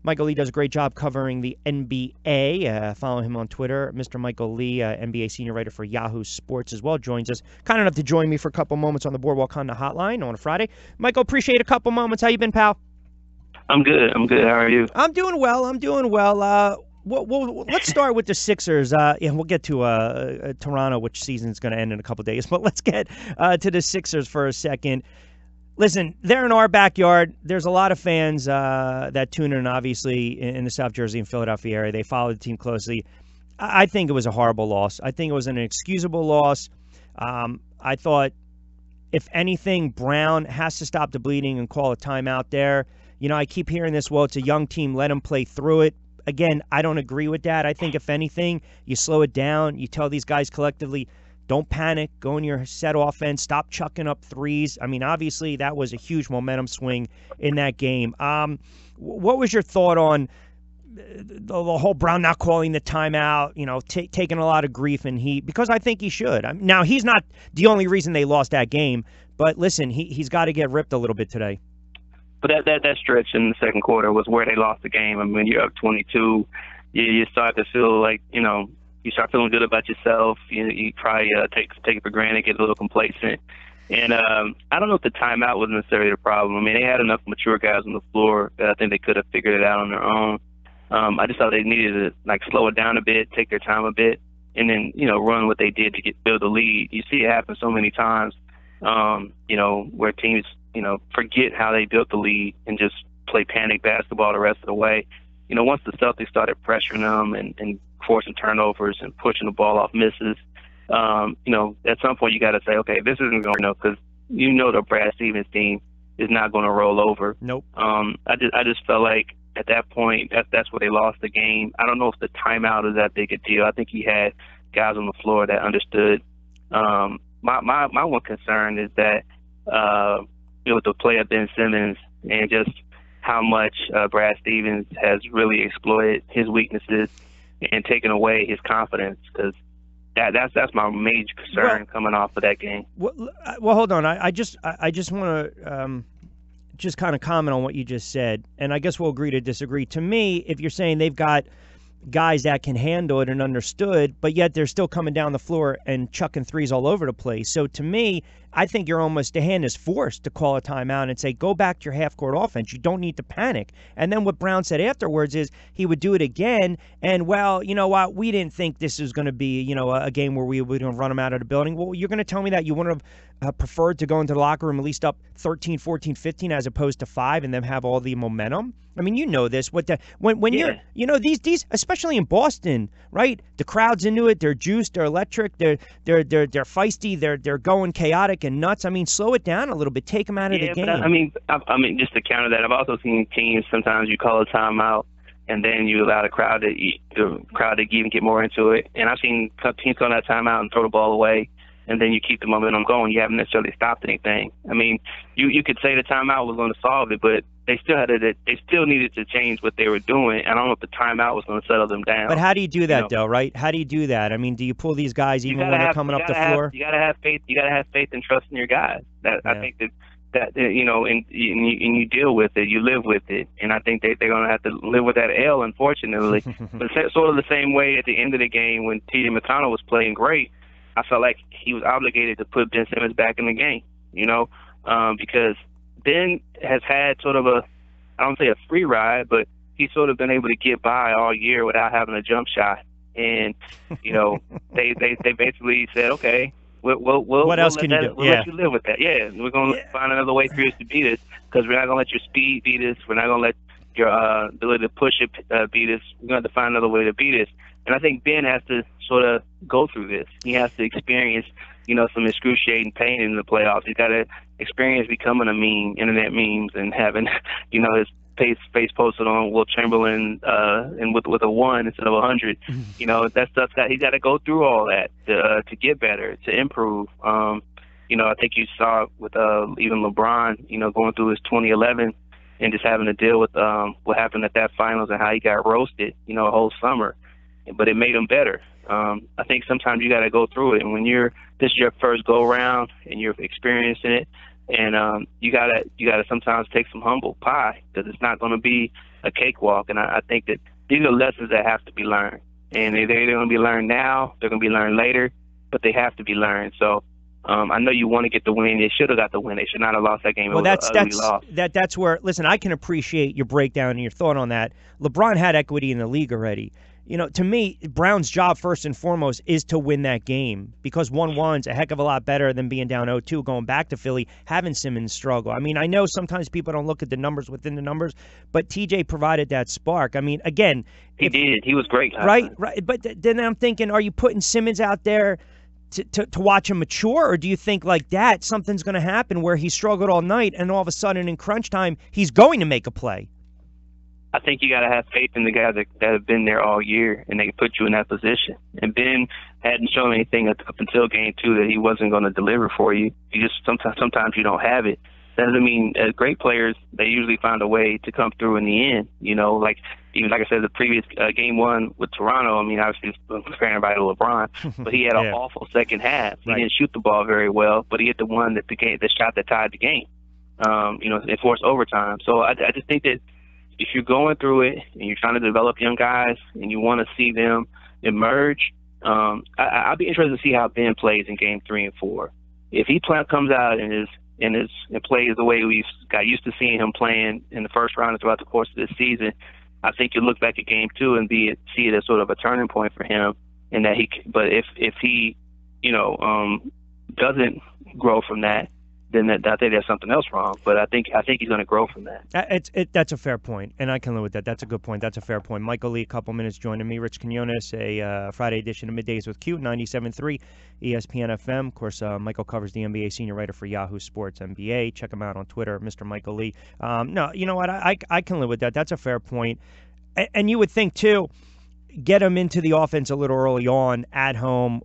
Michael Lee does a great job covering the NBA. Follow him on Twitter. Mr. Michael Lee, NBA senior writer for Yahoo Sports as well, joins us. Kind enough to join me for a couple moments on the Boardwalk Honda Hotline on a Friday. Michael, appreciate a couple moments. How you been, pal? I'm good. How are you? I'm doing well. Well, let's start with the Sixers. We'll get to Toronto, which season's going to end in a couple days. But let's get to the Sixers for a second. Listen, they're in our backyard. There's a lot of fans that tune in, obviously, in the South Jersey and Philadelphia area. They follow the team closely. I think it was a horrible loss. I think it was an inexcusable loss. I thought, if anything, Brown has to stop the bleeding and call a timeout there. You know, I keep hearing this, well, it's a young team, let them play through it. Again, I don't agree with that. I think, if anything, you slow it down. You tell these guys collectively, don't panic, go in your set offense, stop chucking up threes. I mean, obviously, that was a huge momentum swing in that game. What was your thought on the whole Brown not calling the timeout, you know, taking a lot of grief and heat? Because I think he should. Now, he's not the only reason they lost that game, but listen, he's got to get ripped a little bit today. But that stretch in the second quarter was where they lost the game. I mean, you're up 22. You start to feel like, you know, you start feeling good about yourself. You probably take it for granted, get a little complacent. And I don't know if the timeout was necessarily the problem. I mean, they had enough mature guys on the floor that I think they could have figured it out on their own. I just thought they needed to, like, slow it down a bit, take their time a bit, and then, you know, run what they did to build a lead. You see it happen so many times, you know, where teams, you know, forget how they built the lead and just play panic basketball the rest of the way. You know, once the Celtics started pressuring them and forcing turnovers and pushing the ball off misses, you know, at some point you got to say, okay, this isn't going to, because you know the Brad Stevens team is not going to roll over. Nope. I just felt like at that point that's where they lost the game. I don't know if the timeout is that big a deal. I think he had guys on the floor that understood. My one concern is that with the play of Ben Simmons and just how much Brad Stevens has really exploited his weaknesses and taken away his confidence, because that's my major concern coming off of that game. Well, hold on. I just want to just kind of comment on what you just said, and I guess we'll agree to disagree. To me, if you're saying they've got guys that can handle it and understood, but yet they're still coming down the floor and chucking threes all over the place. So to me, I think you're almost, the hand is forced to call a timeout and say, go back to your half-court offense. You don't need to panic. And then what Brown said afterwards is he would do it again, and, well, you know what, we didn't think this was going to be, you know, a game where we were going to run them out of the building. Well, you're going to tell me that you wouldn't have preferred to go into the locker room at least up 13, 14, 15 as opposed to 5 and then have all the momentum? I mean, you know this. When you're, you know, these especially in Boston, right? The crowd's into it. They're juiced. They're electric. They're feisty. They're going chaotic and nuts. I mean, slow it down a little bit. Take them out of the game. But I mean, just to counter that, I've also seen teams sometimes you call a timeout and then you allow the crowd to even get more into it. And I've seen teams call that timeout and throw the ball away, and then you keep the momentum going. You haven't necessarily stopped anything. I mean, you could say the timeout was going to solve it, but they still needed to change what they were doing. I don't know if the timeout was going to settle them down. But how do you do that, though, right? How do you do that? I mean, do you pull these guys even when they're coming up the floor? You got to have faith. You got to have faith and trust in your guys. I think that you know, and you deal with it, you live with it, and I think they're going to have to live with that L, unfortunately. But sort of the same way at the end of the game when T.J. McConnell was playing great, I felt like he was obligated to put Ben Simmons back in the game, you know, because Ben has had sort of I don't say a free ride, but he's sort of been able to get by all year without having a jump shot. And, you know, they basically said, okay, what else can you do? We'll let you live with that. Yeah, we're going to find another way for you to beat us, because we're not going to let your speed beat us. We're not going to let your ability to push it beat us. We're going to have to find another way to beat us. And I think Ben has to sort of go through this. He has to experience, you know, some excruciating pain in the playoffs. He's got to experience becoming a meme, internet memes, and having, you know, his face posted on Will Chamberlain and with a 1 instead of 100. You know, that stuff's he's got to go through all that to get better, to improve. You know, I think you saw with even LeBron, you know, going through his 2011 and just having to deal with what happened at that finals and how he got roasted, you know, a whole summer. But it made him better. I think sometimes you got to go through it, and when this is your first go round and you're experiencing it, and you gotta sometimes take some humble pie, because it's not going to be a cakewalk. And I think that these are lessons that have to be learned. And they're going to be learned now. They're going to be learned later, but they have to be learned. So I know you want to get the win. They should have got the win. They should not have lost that game. Well, that's where. Listen, I can appreciate your breakdown and your thought on that. LeBron had equity in the league already. You know, to me, Brown's job first and foremost is to win that game because 1-1's a heck of a lot better than being down 0-2, going back to Philly, having Simmons struggle. I mean, I know sometimes people don't look at the numbers within the numbers, but TJ provided that spark. I mean, again, he did. He was great. Right. But then I'm thinking, are you putting Simmons out there to watch him mature, or do you think like that something's going to happen where he struggled all night and all of a sudden in crunch time he's going to make a play? I think you got to have faith in the guys that have been there all year, and they can put you in that position. And Ben hadn't shown anything up until game 2 that he wasn't going to deliver for you. You just sometimes you don't have it. That doesn't mean great players, they usually find a way to come through in the end. You know, like even like I said, the previous game 1 with Toronto. I mean, obviously comparing everybody to LeBron, but he had an awful second half. He didn't shoot the ball very well, but he hit the one that the shot that tied the game. You know, it forced overtime. So I just think that if you're going through it and you're trying to develop young guys and you want to see them emerge, I'll be interested to see how Ben plays in game 3 and 4. If he comes out and plays the way we've got used to seeing him playing in the first round and throughout the course of this season, I think you'll look back at game 2 and see it as sort of a turning point for him. And that but if he, doesn't grow from that, then I think there's something else wrong. But I think he's going to grow from that. That's a fair point, and I can live with that. That's a good point. That's a fair point. Michael Lee, a couple minutes joining me. Rich Quinones, a Friday edition of Middays with Q, 97.3 ESPN FM. Of course, Michael covers the NBA, senior writer for Yahoo Sports NBA. Check him out on Twitter, Mr. Michael Lee. No, you know what? I can live with that. That's a fair point. And you would think, too, get him into the offense a little early on at home,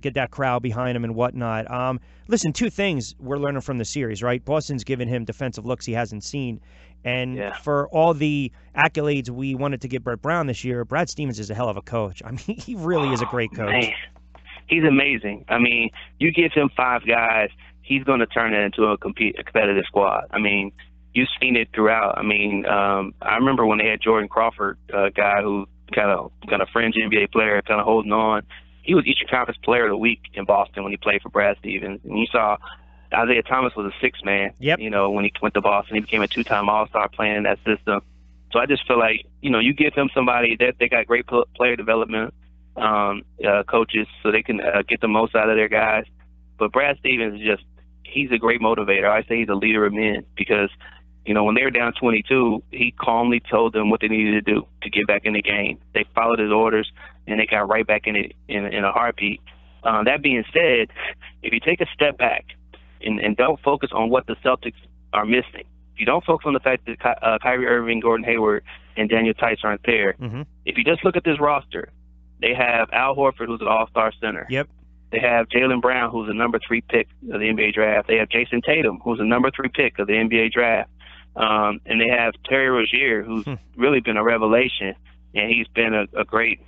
get that crowd behind him and whatnot. Listen, 2 things we're learning from the series, right? Boston's given him defensive looks he hasn't seen. And for all the accolades we wanted to give Brett Brown this year, Brad Stevens is a hell of a coach. I mean, he really is a great coach. Man. He's amazing. I mean, you give him 5 guys, he's going to turn it into a competitive squad. I mean, you've seen it throughout. I mean, I remember when they had Jordan Crawford, a guy who kind of fringe NBA player, kind of holding on. He was Eastern Conference Player of the Week in Boston when he played for Brad Stevens. And you saw Isaiah Thomas was a 6th man. Yep. When he went to Boston, he became a 2-time All-Star playing in that system. So I just feel like, you give him somebody that they got great player development coaches so they can get the most out of their guys. But Brad Stevens he's a great motivator. I say he's a leader of men because, when they were down 22, he calmly told them what they needed to do to get back in the game. They followed his orders, and they got right back in it in a heartbeat. That being said, if you take a step back and don't focus on what the Celtics are missing, if you don't focus on the fact that Kyrie Irving, Gordon Hayward, and Daniel Tice aren't there, if you just look at this roster, they have Al Horford, who's an all-star center. Yep. They have Jaylen Brown, who's a number 3 pick of the NBA draft. They have Jason Tatum, who's a number 3 pick of the NBA draft. And they have Terry Rozier, who's really been a revelation, and he's been a great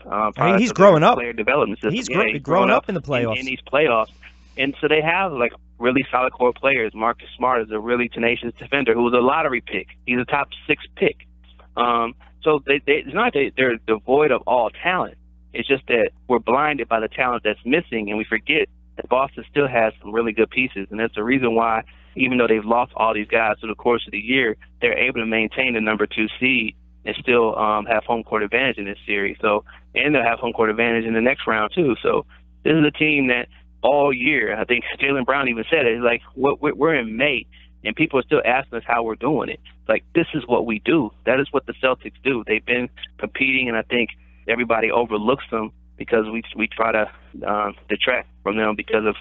he's growing up. Player development system. He's growing up in the playoffs. In these playoffs. And so they have really solid core players. Marcus Smart is a really tenacious defender who was a lottery pick. He's a top 6 pick. So it's not that they're devoid of all talent. It's just that we're blinded by the talent that's missing, and we forget that Boston still has some really good pieces. And that's the reason why, even though they've lost all these guys through the course of the year, they're able to maintain the number 2 seed and still have home court advantage in this series. And they'll have home court advantage in the next round too. So this is a team that all year, I think Jaylen Brown even said it, like we're in May and people are still asking us how we're doing it. Like, this is what we do. That is what the Celtics do. They've been competing, and I think everybody overlooks them because we try to detract from them because of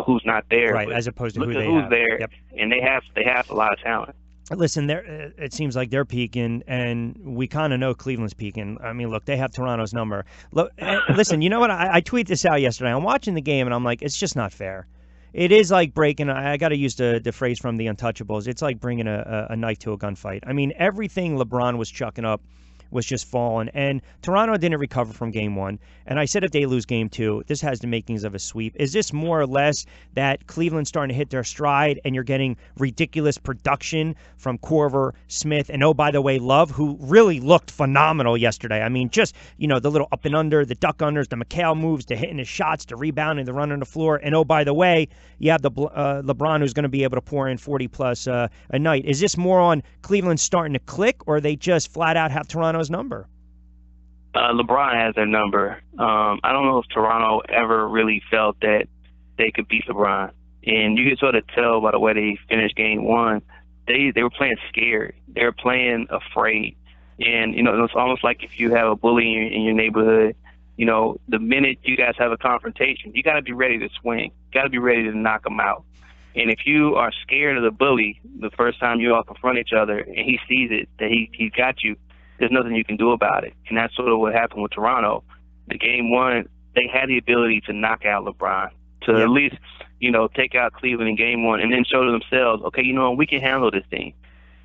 who's not there. Right, but as opposed to who's have. there. Yep. And they have a lot of talent. Listen, it seems like they're peaking, and we kind of know Cleveland's peaking. I mean, look, they have Toronto's number. Look, listen, you know what? I tweeted this out yesterday. I'm watching the game, and I'm like, it's just not fair. It is like breaking. I got to use the phrase from The Untouchables. It's like bringing a knife to a gunfight. I mean, everything LeBron was chucking up was just falling. And Toronto didn't recover from game one. And I said if they lose game two, this has the makings of a sweep. Is this more or less that Cleveland's starting to hit their stride and you're getting ridiculous production from Corver, Smith, and oh, by the way, Love, who really looked phenomenal yesterday? I mean, just, the little up and under, the duck unders, the McHale moves, the hitting his shots, the rebounding, the running the floor. And oh, by the way, you have the LeBron who's going to be able to pour in 40-plus a night. Is this more on Cleveland starting to click, or they just flat out have Toronto's number? LeBron has their number. I don't know if Toronto ever really felt that they could beat LeBron. And you can sort of tell by the way they finished game one, they were playing scared. They were playing afraid. And, it's almost like if you have a bully in your neighborhood, the minute you guys have a confrontation, you got to be ready to swing. You got to be ready to knock them out. And if you are scared of the bully the first time you all confront each other and he sees it, that he got you, there's nothing you can do about it. And that's sort of what happened with Toronto. The game one, they had the ability to knock out LeBron, to at least, take out Cleveland in game one and then show to themselves, okay, we can handle this thing.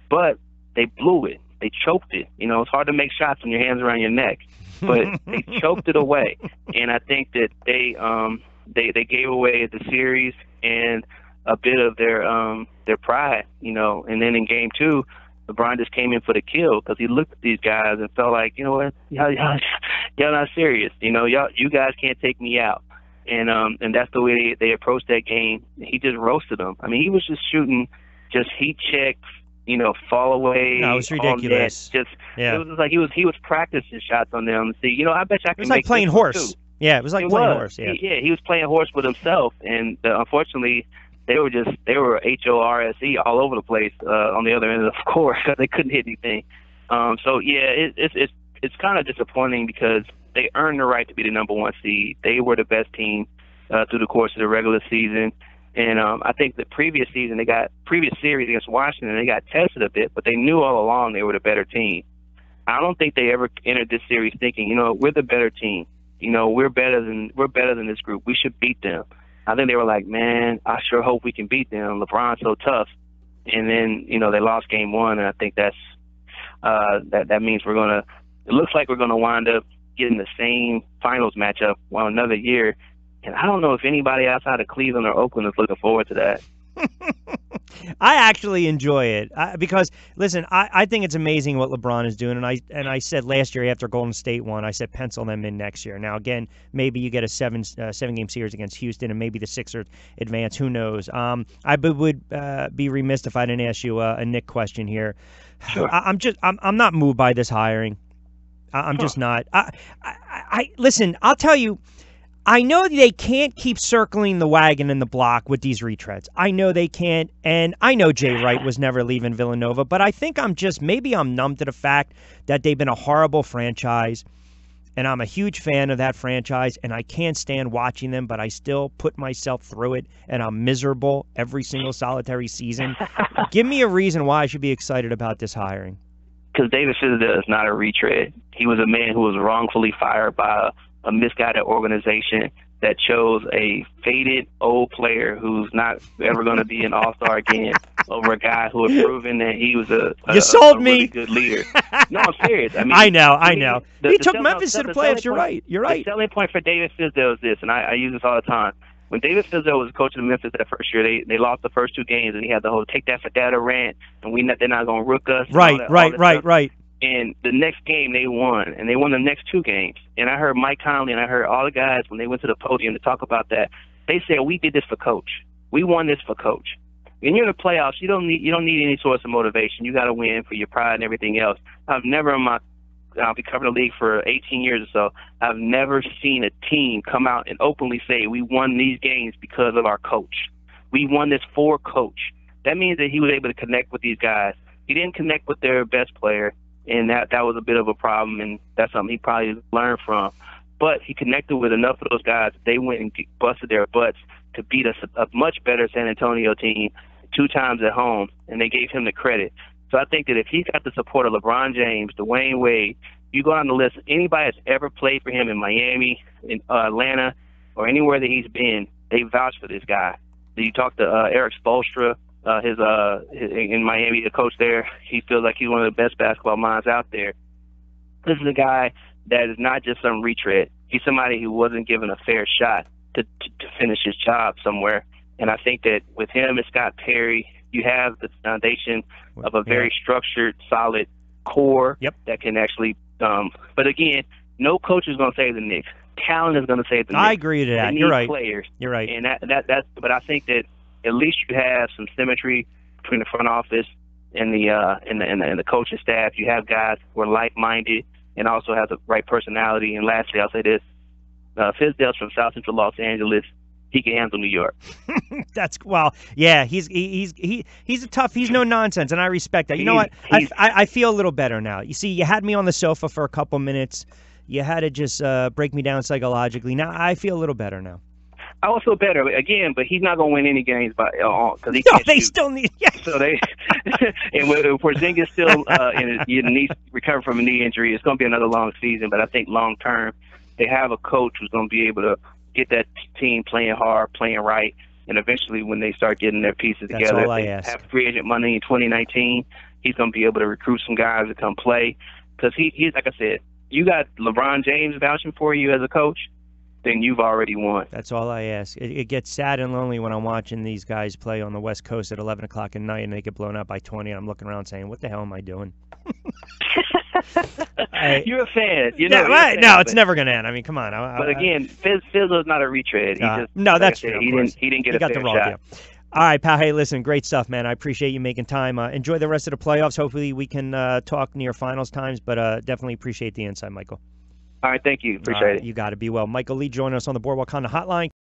But they blew it. They choked it. It's hard to make shots when your hands around your neck, but they choked it away. And I think that they gave away the series and a bit of their pride, and then in game two, LeBron just came in for the kill because he looked at these guys and felt like, y'all not serious. You guys can't take me out. And that's the way they approached that game. He just roasted them. I mean, he was just shooting just heat checks, fall away. No, it was ridiculous. It was just like he was practicing shots on them. See, I bet you I can. It was like playing horse. Too. Yeah, it was like playing horse. Yeah, he was playing horse with himself, and unfortunately, they were HORSE all over the place on the other end of the court because they couldn't hit anything. It's kind of disappointing because they earned the right to be the number one seed. They were the best team through the course of the regular season. And I think the previous series against Washington, they got tested a bit, but they knew all along they were the better team. I don't think they ever entered this series thinking, we're the better team. We're better than this group. We should beat them. I think they were like, man, I sure hope we can beat them. LeBron's so tough. And then, they lost game one, and I think that means it looks like we're gonna wind up getting the same finals matchup another year. And I don't know if anybody outside of Cleveland or Oakland is looking forward to that. I actually enjoy it because, listen, I think it's amazing what LeBron is doing. And I said last year after Golden State won, I said pencil them in next year. Now, again, maybe you get a seven-game series against Houston and maybe the Sixers advance. Who knows? I would be remiss if I didn't ask you a Nick question here. Sure. I'm not moved by this hiring. I'm just not. Listen, I'll tell you, I know they can't keep circling the wagon and the block with these retreads. I know they can't, and I know Jay Wright was never leaving Villanova, but I think maybe I'm numb to the fact that they've been a horrible franchise, and I'm a huge fan of that franchise, and I can't stand watching them, but I still put myself through it, and I'm miserable every single solitary season. Give me a reason why I should be excited about this hiring. Because David Fizdale is not a retread. He was a man who was wrongfully fired by a misguided organization that chose a faded old player who's not ever going to be an all-star again over a guy who had proven that he was a really good leader. No, I'm serious. I mean, I know. He took Memphis to the playoffs. You're right. The selling point for David Fizdale is this, and I use this all the time. When David Fizdale was coaching the Memphis that first year, they lost the first two games, and he had the whole take that for data rant, and they're not going to rook us. Right. And the next game they won, and they won the next two games. And I heard Mike Conley and I heard all the guys when they went to the podium to talk about that. They said, "We did this for Coach. We won this for Coach." When you're in the playoffs, you don't need any source of motivation. You got to win for your pride and everything else. I've been covering the league for 18 years or so. I've never seen a team come out and openly say, "We won these games because of our coach. We won this for Coach." That means that he was able to connect with these guys. He didn't connect with their best player. And that was a bit of a problem, and that's something he probably learned from. But he connected with enough of those guys that they went and busted their butts to beat a much better San Antonio team 2 times at home, and they gave him the credit. So I think that if he got the support of LeBron James, Dwayne Wade, you go on the list, anybody that's ever played for him in Miami, in Atlanta, or anywhere that he's been, they vouch for this guy. You talk to Eric Spoelstra, in Miami, the coach there, he feels like he's one of the best basketball minds out there. This is a guy that is not just some retread. He's somebody who wasn't given a fair shot to finish his job somewhere. And I think that with him and Scott Perry, you have the foundation of a very structured, solid core that can actually. But again, no coach is going to save the Knicks. Talent is going to save the Knicks. I agree to that. They need You're right. Players. You're right. And that's. But I think that at least you have some symmetry between the front office and the coaching staff. You have guys who are like-minded and also have the right personality. And lastly, I'll say this: Fizdale's from South Central Los Angeles. He can handle New York. Yeah. He's a tough. He's no nonsense, and I respect that. You know what? I feel a little better now. You see, you had me on the sofa for a couple minutes. You had to just break me down psychologically. Now I feel a little better now. I will feel better again, but he's not going to win any games because he no, can't they shoot. Still need. So they and with Porzingis still in his knee recover from a knee injury, it's going to be another long season. But I think long term, they have a coach who's going to be able to get that team playing hard, playing right, and eventually when they start getting their pieces together, they have free agent money in 2019. He's going to be able to recruit some guys to come play because he's like I said, you got LeBron James vouching for you as a coach, then you've already won. That's all I ask. It gets sad and lonely when I'm watching these guys play on the West Coast at 11 o'clock at night and they get blown up by 20, and I'm looking around saying, what the hell am I doing? You're a fan. No, it's never going to end. I mean, come on. But again, Fizdale's not a retread. No, that's true. He didn't get a fair shot. All right, pal. Hey, listen, great stuff, man. I appreciate you making time. Enjoy the rest of the playoffs. Hopefully we can talk near finals times, but definitely appreciate the insight, Michael. All right, thank you. Appreciate it. You got to be well. Michael Lee joining us on the Boardwalk Honda Hotline.